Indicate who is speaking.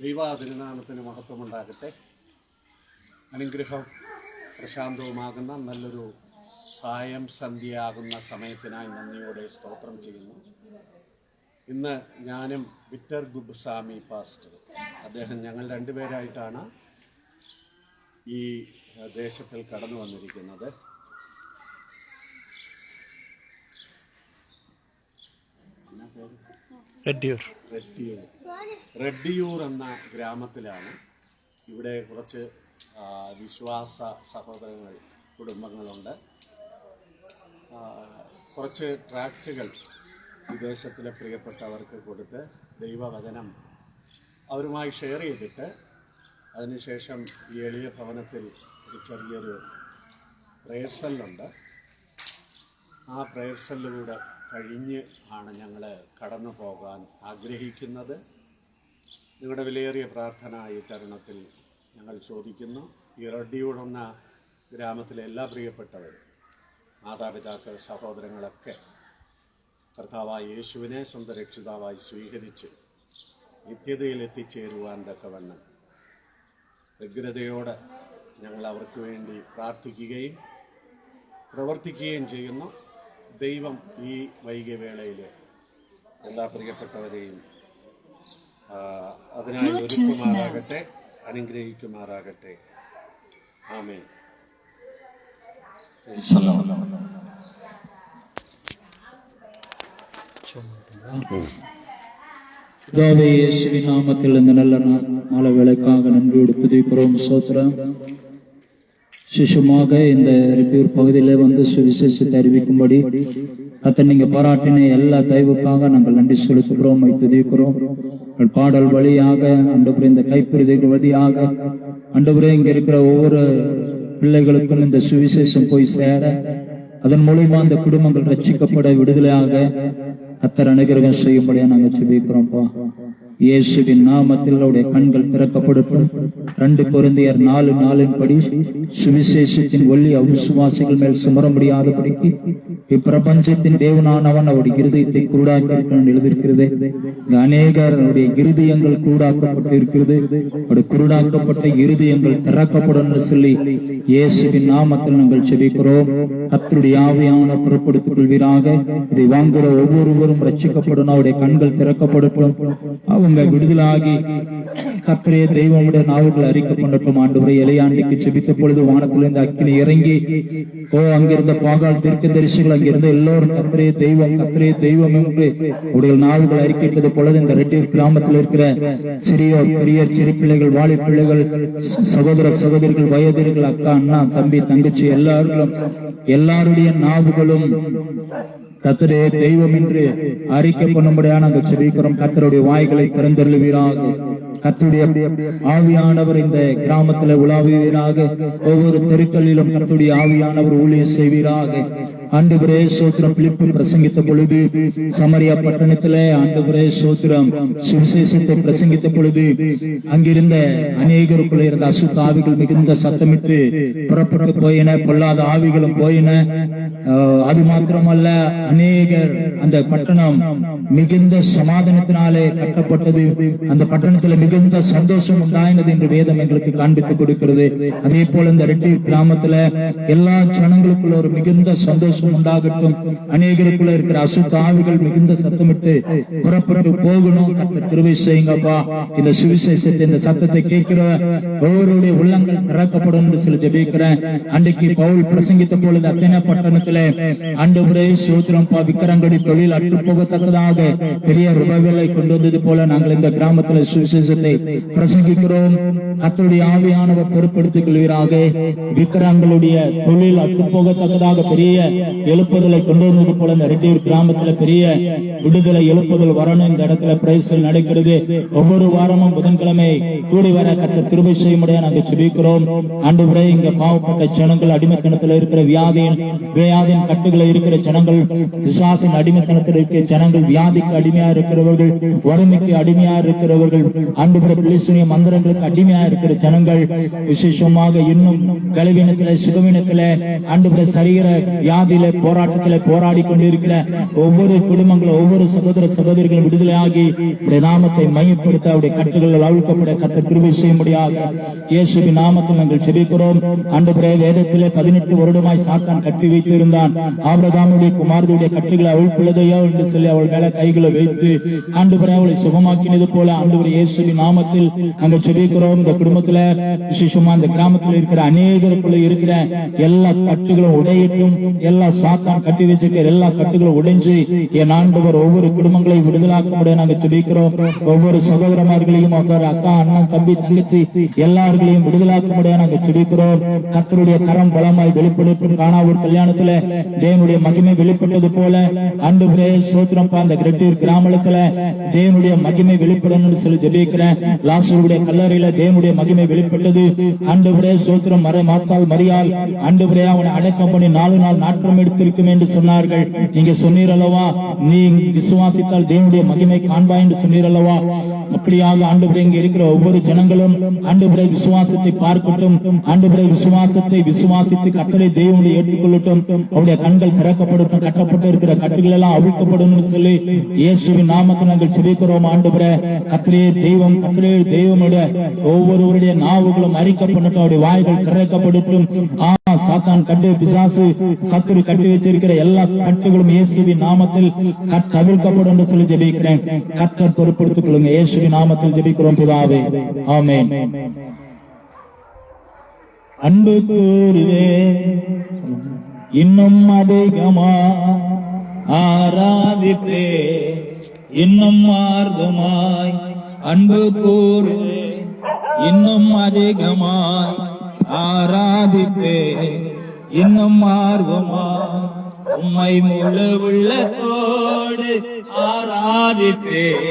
Speaker 1: ദൈവാതിരുനാമത്തിന് മഹത്വമുണ്ടാകട്ടെ. അനുഗ്രഹം പ്രശാന്തവുമാകുന്ന നല്ലൊരു സായം സന്ധ്യയാകുന്ന സമയത്തിനായി നന്ദിയോടെ സ്തോത്രം ചെയ്യുന്നു. ഇന്ന് ഞാനും വിക്ടർ ഗുബ്സാമി പാസ്റ്റർ, അദ്ദേഹം ഞങ്ങൾ രണ്ടുപേരായിട്ടാണ് ഈ ദേശത്തിൽ കടന്നു വന്നിരിക്കുന്നത്. റെഡ്ഡിയൂർ എന്ന ഗ്രാമത്തിലാണ്. ഇവിടെ കുറച്ച് വിശ്വാസ സഹോദരങ്ങൾ കുടുംബങ്ങളുണ്ട്. കുറച്ച് ട്രാക്റ്റുകൾ വിദേശത്തിലെ പ്രിയപ്പെട്ടവർക്ക് കൊടുത്ത് ദൈവവചനം അവരുമായി ഷെയർ ചെയ്തിട്ട് അതിനുശേഷം ഈ എളിയ ഭവനത്തിൽ ഒരു ചെറിയൊരു പ്രയർ സെല്ലുണ്ട്. ആ പ്രയർ സെല്ലിലൂടെ കഴിഞ്ഞ് ആണ് ഞങ്ങൾ കടന്നു പോകാൻ ആഗ്രഹിക്കുന്നത്. നിങ്ങളുടെ വിലയേറിയ പ്രാർത്ഥന ഈ തരുണത്തിൽ ഞങ്ങൾ ചോദിക്കുന്നു. ഈ റെഡ്ഡിയൂർ എന്ന ഗ്രാമത്തിലെ എല്ലാ പ്രിയപ്പെട്ടവരും, മാതാപിതാക്കൾ, സഹോദരങ്ങളൊക്കെ കർത്താവായ യേശുവിനെ സ്വന്തം രക്ഷിതാവായി സ്വീകരിച്ച് നിത്യതയിൽ എത്തിച്ചേരുവാൻ തക്കവണ്ണം വ്യഗ്രതയോടെ ഞങ്ങൾ അവർക്ക് വേണ്ടി പ്രാർത്ഥിക്കുകയും പ്രവർത്തിക്കുകയും ചെയ്യുന്നു. ദൈവം ഈ വൈകിയ വേളയിൽ എല്ലാ പ്രിയപ്പെട്ടവരെയും അതിനായി ഒരുക്കുമാറാകട്ടെ, അനുഗ്രഹിക്കുമാറാകട്ടെ. ആമേൻ.
Speaker 2: യേശുവിன் நாமத்தில் இந்த நல்ல நாள வேளைக்காக நன்றியோடு துதிக்கிறோம். ஸ்தோத்திரம். சிசுமாக இந்த ரெட்டியூர் பகுதியில வந்து சுவிசேஷத்தை அறிவிக்கும்படி அத்தை நீங்க பாராட்டின எல்லா தயவுக்காக நாங்கள் நன்றி செலுத்துகிறோம், துதிக்கிறோம். பாடல் வழியாக ஆண்டவரே, இந்த கைப்பிரதிகள் வழியாக ஆண்டவரே, இங்க இருக்கிற ஒவ்வொரு பிள்ளைகளுக்கும் இந்த சுவிசேஷம் போய் சேர, அதன் மூலமா அந்த குடும்பங்கள் ரட்சிக்கப்பட விடுதலையாக கர்த்தர் அனுகிரகம் செய்யும்படியா நாங்க ஜெபிக்கிறோம்ப்பா. இயேசுவின் நாமத்தில் அவருடைய கண்கள் திறக்கப்படட்டும். 2 கொரிந்தியர் 4:4 படி சுவிசேஷத்தின் ஒளி அவிசுவாசிகள் மேல் சுமர முடியாதபடிக்கு இப்பிரபஞ்சத்தின் தேவனானவன் அவருடைய இருதயத்தை கூடாக்கியிருக்கிறான் எழுதியிருக்கிறது. அநேகர் அவருடைய இருதயங்கள் கூடாக்கப்பட்டு இருக்கிறது. அவருடைய குருடாக்கப்பட்ட இருதயங்கள் திறக்கப்படும் என்று சொல்லி இயேசுவின் நாமத்தில் நாங்கள் ஜெபிக்கிறோம். கர்த்தருடைய ஆவியான புறப்படுத்திக் கொள்வீராக. இதை வாங்குகிற ஒவ்வொருவரும் ரட்சிக்கப்படணும். அவருடைய கண்கள் திறக்கப்படட்டும். அவங்க விடுதலாகி கர்த்தரே தெய்வமுடைய நாவுகள் அறிக்கை பண்ணட்டும். ஆண்டவரே, இளையாண்டிக்கு ஜெபித்த பொழுது வானத்திலிருந்து அக்கினி இறங்கி அங்கிருந்த பாகால் தீர்க்கதரிசிகள் அங்கிருந்த எல்லோரும் கர்த்தரே தெய்வம், கர்த்தரே தெய்வம் என்று உடைய நாவுகள் அறிக்கையிட்டது பொழுது இந்த ரெட்டியூர் கிராமத்தில் இருக்கிற சிறியோர், பெரியோர், சிறு பிள்ளைகள், வாலி பிள்ளைகள், சகோதர சகோதரிகள், வயதிர்கள், அக்கா, அண்ணா, தம்பி, தங்கச்சி, எல்லாருடைய நாவுகளும் கர்த்தரே தெய்வம் என்று அறிக்கை பண்ணும்படியான நாங்கள் ஜெபிக்கிறோம். கர்த்தருடைய வாய்களை திறந்தருளுவீராக. கர்த்தருடைய ஆவியானவர் இந்த கிராமத்தில் உலாவுவீராக. ஒவ்வொரு தெருக்களிலும் கர்த்தருடைய ஆவியானவர் ஊழியம் செய்வீராக. ஆண்டவரே சோத்திரம். பிலிப்பு பிரசங்கித்த பொழுது சமரியா பட்டணத்திலே ஆண்டவரே சோத்திரம் சுவிசேஷத்தை பிரசங்கித்த பொழுது அங்கிருந்த அநேகருக்குள்ள இருந்த அசுத்த ஆவிகள் மிகுந்த சத்தமிட்டு புறப்பட்டு போயின. பொல்லாத ஆவிகளும் போயின. அது மாத்திரமல்ல, அநேகர் அந்த பட்டணம் மிகுந்த சமாதானத்தினாலே கட்டப்பட்டது. அந்த பட்டணத்துல மிகுந்த சந்தோஷம் உண்டாயினது என்று வேதம் எங்களுக்கு காண்பித்துக் கொடுக்கிறது. அதே போல இந்த ரெட்டியூர் கிராமத்துல எல்லா ஜனங்களுக்குள்ள ஒரு மிகுந்த சந்தோஷம் உண்டாகட்டும். அநேகருக்குள்ள இருக்கிற அசுத்த ஆவிகள் மிகுந்த சத்தமிட்டு புறப்பட்டு போகணும். கர்த்தர் கிருபை செய்யுங்கப்பா. இந்த சுவிசேஷத்தை, இந்த சத்தத்தை கேட்கிற ஒவ்வொருடைய உள்ளங்கள் திறக்கப்படும் என்று சொல்லி ஜெபிக்கிறேன். அன்றைக்கு பவுல் பிரசங்கித்த பொழுது அத்தனை பட்டணத்திலே ஆண்டவரே சோத்திரம் விக்கிரங்கடி தொழில் அற்று போகத்தக்கதாக பெரிய ரிவைவலை கொண்டு வந்தது போல நாங்கள் இந்த கிராமத்தில் சுவிசேஷத்தை பிரசங்கிக்கிறோம். கர்த்தருடைய ஆவியானவர் பொறுப்படுத்திக் கொள்வீராக. விக்கிரங்களுடைய தொழில் அற்று போகத்தக்கதாக பெரிய எழுப்புதலை கொண்டு வந்தது போல இந்த ரெட்டியூர் கிராமத்தில் பெரிய விடுதலை எழுப்புதல் வரணும். இந்த இடத்துல பிரைஸ்கள் நடக்கிறது. ஒவ்வொரு வாரமும் புதன்கிழமை கூடி வர கர்த்தர் கிருபை செய்ய முடியாது நாங்கள் ஜெபிக்கிறோம். ஆண்டவரே, இங்க பாவப்பட்ட ஜனங்கள், அடிமைத்தனத்தில் இருக்கிற வியாதியின் கட்டுகளை இருக்கிற ஜனங்கள், பிசாசின் அடிமைத்தனத்தில் இருக்கிற ஜனங்கள், வியாதிக்கு அடிமையா இருக்கிறவர்கள், வறுமைக்கு அடிமையா இருக்கிறவர்கள், ஆண்டவரே பிலிஸ்தீனிய மந்திரங்களுக்கு அடிமையா இருக்கிற ஜனங்கள், விசேஷமாக இன்னும் பலவீனத்திலே, சுகவீனத்திலே, ஆண்டவரே சரீர வியாதியில நாட்டிலே போராட்டத்திலே போராடி கொண்டிருக்கிற ஒவ்வொரு குடும்பங்களும், ஒவ்வொரு சகோதர சகோதரிகளும் விடுதலையாகி நாமத்தை மையப்படுத்த அவருடைய கட்டுகள் அவிழ்க்கப்பட கர்த்தர் கிருபை செய்ய முடியாது. இயேசுவின் நாமத்தில் நாங்கள் ஜெபிக்கிறோம். ஆண்டவரே, வேதத்திலே 18 வருடமாய் சாத்தான் கட்டி வைத்திருந்தான். ஆபிரகாமுடைய குமாரனுடைய கட்டுகளை அவிழ்ப்புள்ளதையோ என்று சொல்லி அவள் மேல கைகளை வைத்து ஆண்டவரே அவளை சுகமாக்கினது போல ஆண்டவரே இயேசுவின் நாமத்தில் நாங்கள் ஜெபிக்கிறோம். இந்த குடும்பத்துல விசேஷமா இந்த கிராமத்தில் இருக்கிற அநேகருக்குள்ள இருக்கிற எல்லா கட்டுகளும் உடையட்டும். எல்லா சாத்தான் கட்டி வச்சிருக்கிற எல்லா கட்டுகளும் உடைஞ்சு என் ஆண்டவர் ஒவ்வொரு குடும்பங்களையும் விடுதலாக்க முடிய நாங்கள் ஜெபிக்கிறோம். ஒவ்வொரு சகோதரமார்களையும், ஒவ்வொரு அக்கா, அண்ணன், தம்பி, தங்கச்சி எல்லார்களையும் விடுதலாக்க முடிய நாங்கள் ஜெபிக்கிறோம். கர்த்தருடைய கரம் பலமாய் வெளிப்படும். காணாவூர் கல்யாணத்துல தேவனுடைய மகிமை வெளிப்பட்டது போல ஆண்டவரே ஸ்தோத்திரம். அந்த கிரெட்டூர் கிராமத்துல தேவனுடைய மகிமை வெளிப்படணும்னு சொல்லி ஜெபிக்கிறேன். லாசருடைய கல்லறையில தேவனுடைய மகிமை வெளிப்பட்டது. ஆண்டவரே ஸ்தோத்திரம். மாத்தாள் மரியாள் ஆண்டவரே அவனை அடக்கம் பண்ணி 4 நாள் நாற்றம் எடுத்திருக்கும் என்று சொன்னார்கள். நீங்க சொன்னீர் அல்லவா, நீ விசுவாசித்தால் தேவனுடைய மகிமை காண்பாய் என்று சொன்னீர் அல்லவா. அப்படியாக ஆண்டவரே இங்க இருக்கிற ஒவ்வொரு ஜனங்களும் ஆண்டவரே விசுவாசத்தை பார்க்கட்டும். ஆண்டவரே விசுவாசத்தை விசுவாசித்து கட்டளை தேவனுடைய ஏற்றுக்கொள்ளட்டும். அவருடைய கண்கள் திறக்கப்படட்டும். கட்டப்பட்டு இருக்கிற கட்டுகள் எல்லாம் அவிழ்க்கப்படும் சொல்லி இயேசுவின் நாமத்தை நாங்கள் ஜெபிக்கிறோம். ஆண்டவரே கர்த்தரே தெய்வம், கர்த்தரே தெய்வமுடைய ஒவ்வொருவருடைய நாவுகளும் அறிக்கப்படட்டும். அவருடைய வாய்கள் திறக்கப்படட்டும். சாத்தான் கட்டு, பிசாசு, சத்துரு கட்டி வச்சிருக்கிற எல்லா கட்டுகளும் இயேசுவின் நாமத்தில் கவிழ்க்கப்படும் என்று சொல்லி ஜெபிக்கிறேன். கர்த்தர் பொறுப்படுத்திக் கொள்ளுங்க. இயேசுவின் நாமத்தில் ஜெபிக்கிறோம் பிதாவே, ஆமென். அன்பு கூறுவே இன்னும் அதிகமா ஆராதிப்பே, இன்னும் மார்க்கமாய் அன்பு கூறுவே இன்னும் அதிகமாய் ஆராதிப்பே, இன்னும் ஆர்வமாய் உம்மை முழு உள்ளத்தோடு ஆராதிப்பே.